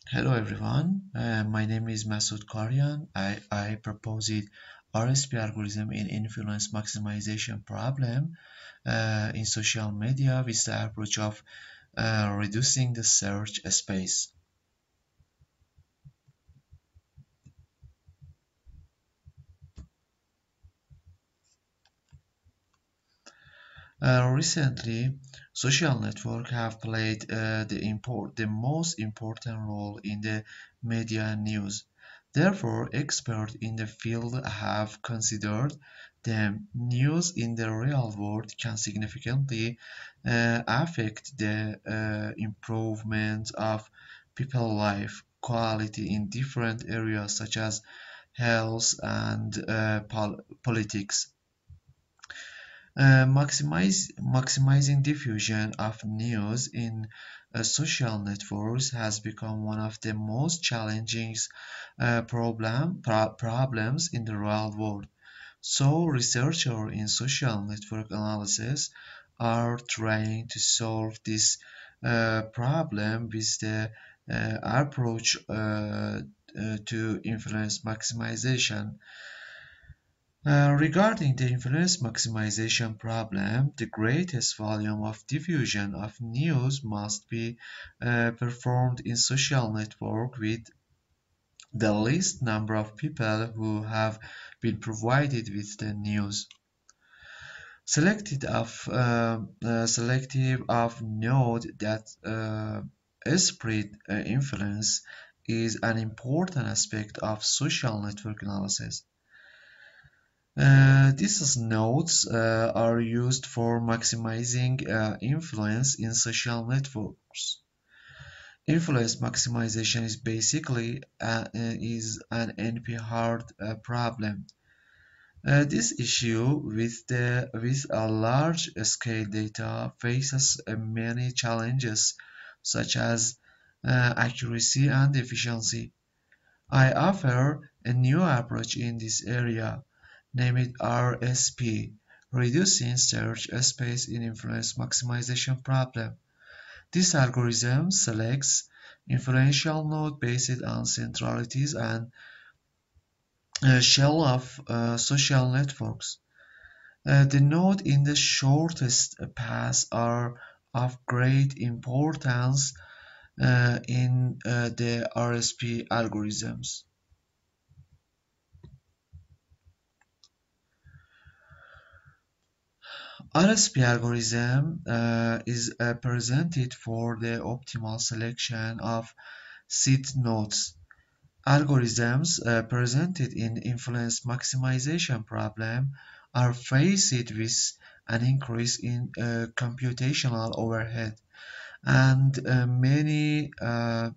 Hello everyone, my name is Masoud Karyan. I proposed RSP algorithm in influence maximization problem in social media with the approach of reducing the search space. Recently, social networks have played the most important role in the media and news. Therefore, experts in the field have considered the news in the real world can significantly affect the improvement of people's life quality in different areas such as health and politics. Maximizing diffusion of news in social networks has become one of the most challenging problems in the real world. So, researchers in social network analysis are trying to solve this problem with the approach to influence maximization. Regarding the influence maximization problem, the greatest volume of diffusion of news must be performed in social network with the least number of people who have been provided with the news. Selective of node that spread influence is an important aspect of social network analysis. These nodes are used for maximizing influence in social networks. Influence maximization is basically is an NP-hard problem. This issue with a large scale data faces many challenges such as accuracy and efficiency. I offer a new approach in this area, named RSP, reducing search space in influence maximization problem. This algorithm selects influential node based on centralities and shell of social networks. The node in the shortest path are of great importance in the RSP algorithms. RSP algorithm is presented for the optimal selection of seed nodes. Algorithms presented in influence maximization problem are faced with an increase in computational overhead and many of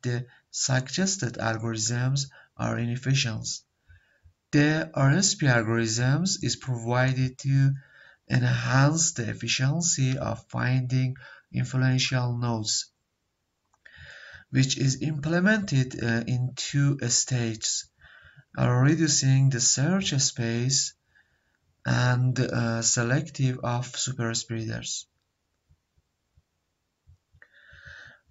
the suggested algorithms are inefficient. The RSP algorithms is provided to enhance the efficiency of finding influential nodes, which is implemented in two stages, reducing the search space and selective of superspreaders.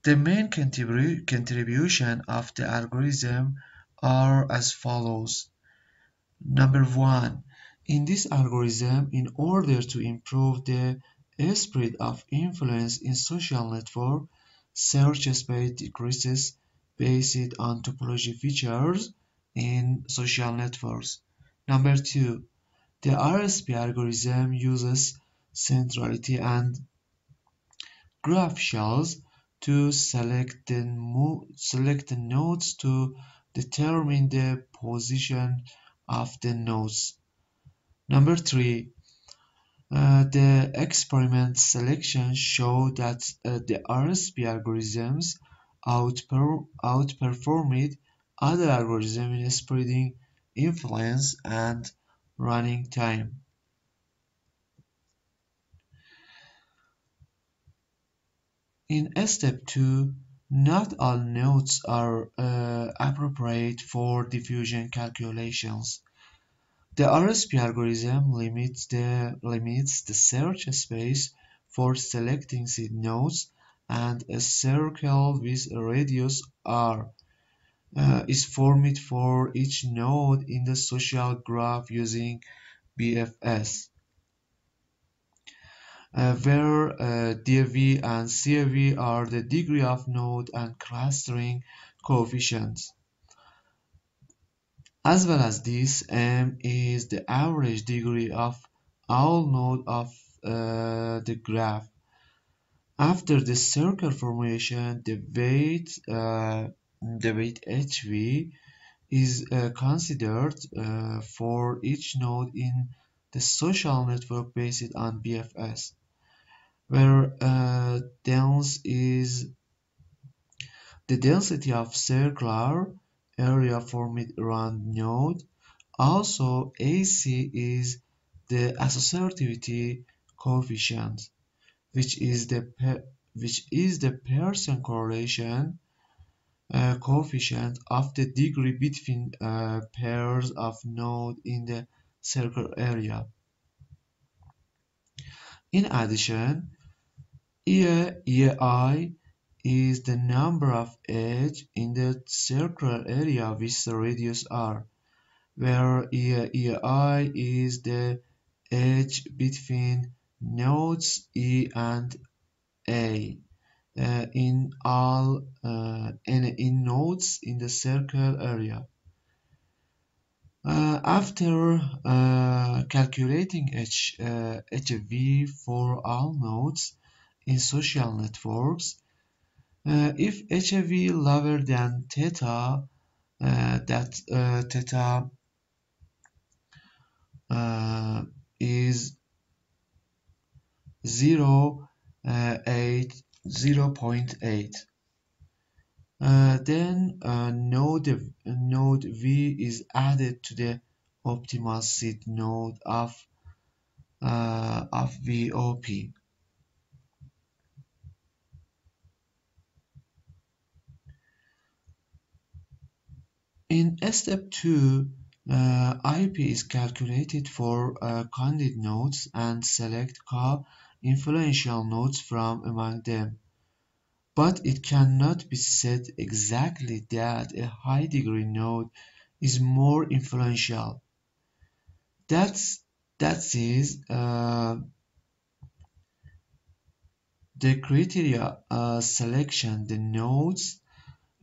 The main contribution of the algorithm are as follows. Number one, in this algorithm, in order to improve the spread of influence in social network, search space decreases based on topology features in social networks. Number two, the RSP algorithm uses centrality and graph shells to select the nodes to determine the position of the nodes. Number three, the experiment selection showed that the RSP algorithms outperformed other algorithms in spreading influence and running time. In step 2, not all nodes are appropriate for diffusion calculations. The RSP algorithm limits the search space for selecting seed nodes and a circle with a radius r is formed for each node in the social graph using BFS, where DV and CV are the degree of node and clustering coefficients. As well as this, M is the average degree of all nodes of the graph. After the circle formation, the weight HV is considered for each node in the social network based on BFS, where dense is the density of circular area formed around node. Also, AC is the associativity coefficient, which is the Pearson correlation coefficient of the degree between pairs of nodes in the circle area. In addition, EI is the number of edges in the circular area with the radius r, where EI is the edge between nodes E and A in nodes in the circle area. After calculating HV for all nodes in social networks, if HV lower than theta, that theta is 0, 0.8, then node V is added to the optimal seed node of VOP. In step 2, IP is calculated for candidate nodes and select co-influential nodes from among them. But it cannot be said exactly that a high-degree node is more influential. That is the criteria selection. The nodes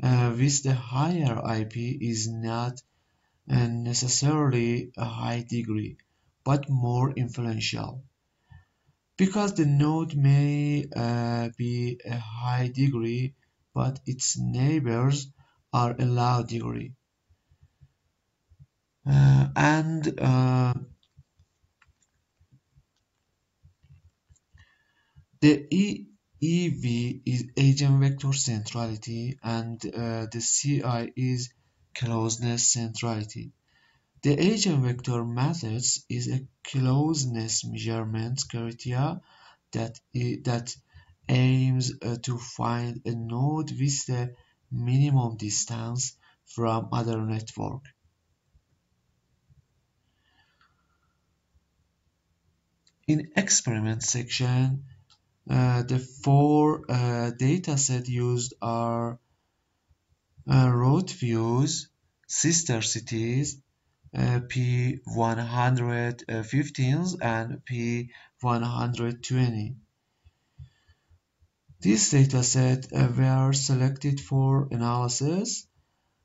with the higher IP is not necessarily a high degree, but more influential. Because the node may be a high degree, but its neighbors are a low degree. And the EV is eigenvector centrality, and the CI is closeness centrality. The eigenvector methods is a closeness measurement criteria that aims to find a node with the minimum distance from other network. In experiment section, the four dataset used are road views, sister cities, P115s and P120. These datasets were selected for analysis,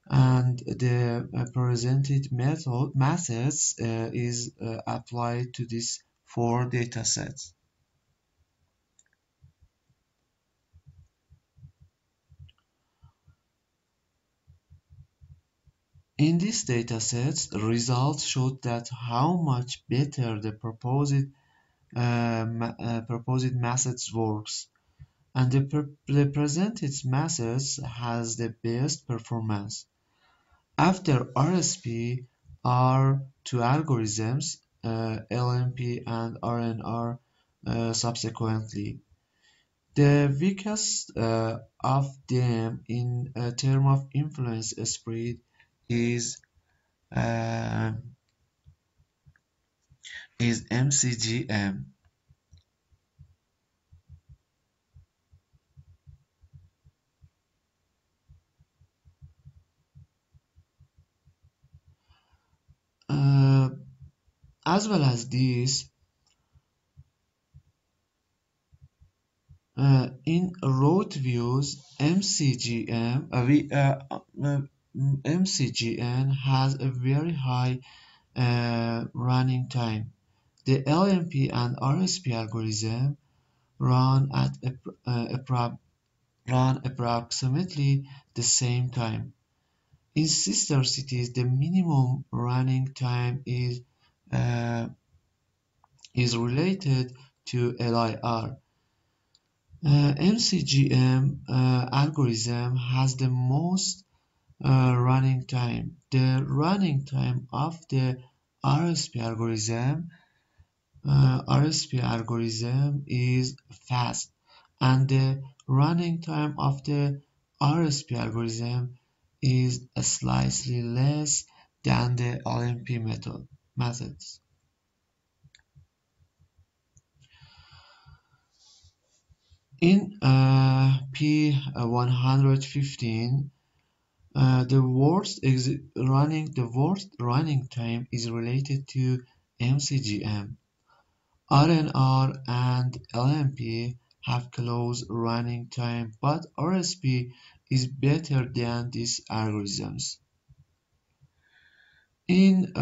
and the presented methods is applied to these four datasets. In these datasets, the results showed that how much better the proposed methods works, and the presented methods has the best performance. After RSP are two algorithms, LMP and RNR subsequently. The weakest of them in terms of influence spread is uh, MCGM. As well as this, in road views, MCGN has a very high running time. The LMP and RSP algorithm run at run approximately the same time. In sister cities, the minimum running time is related to LIR. MCGM algorithm has the most running time. The running time of the RSP algorithm is fast, and the running time of the RSP algorithm is slightly less than the LMP methods. In P115, the worst running time is related to MCGM. RNR and LMP have close running time, but RSP is better than these algorithms. In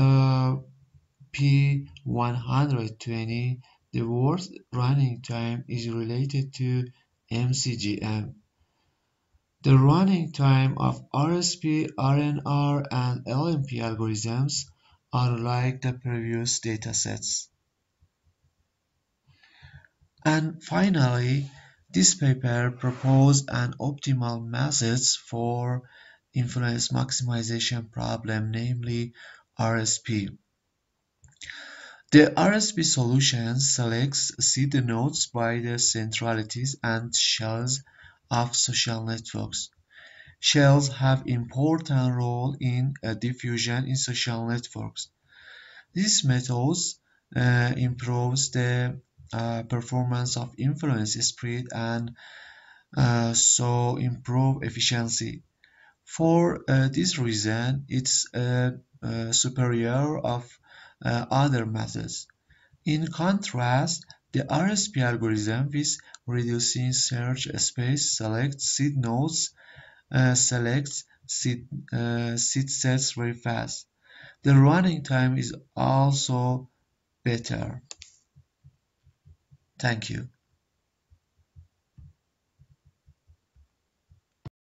P120, the worst running time is related to MCGM. The running time of RSP, RNR, and LMP algorithms are like the previous datasets. And finally, this paper proposed an optimal methods for influence maximization problem, namely RSP. The RSP solution selects seed nodes by the centralities and shells of social networks. Shells have important role in diffusion in social networks. These methods improves the performance of influence spread and so improve efficiency. For this reason, it's superior of other methods. In contrast, the RSP algorithm with reducing search space selects seed nodes, selects seed sets very fast. The running time is also better. Thank you.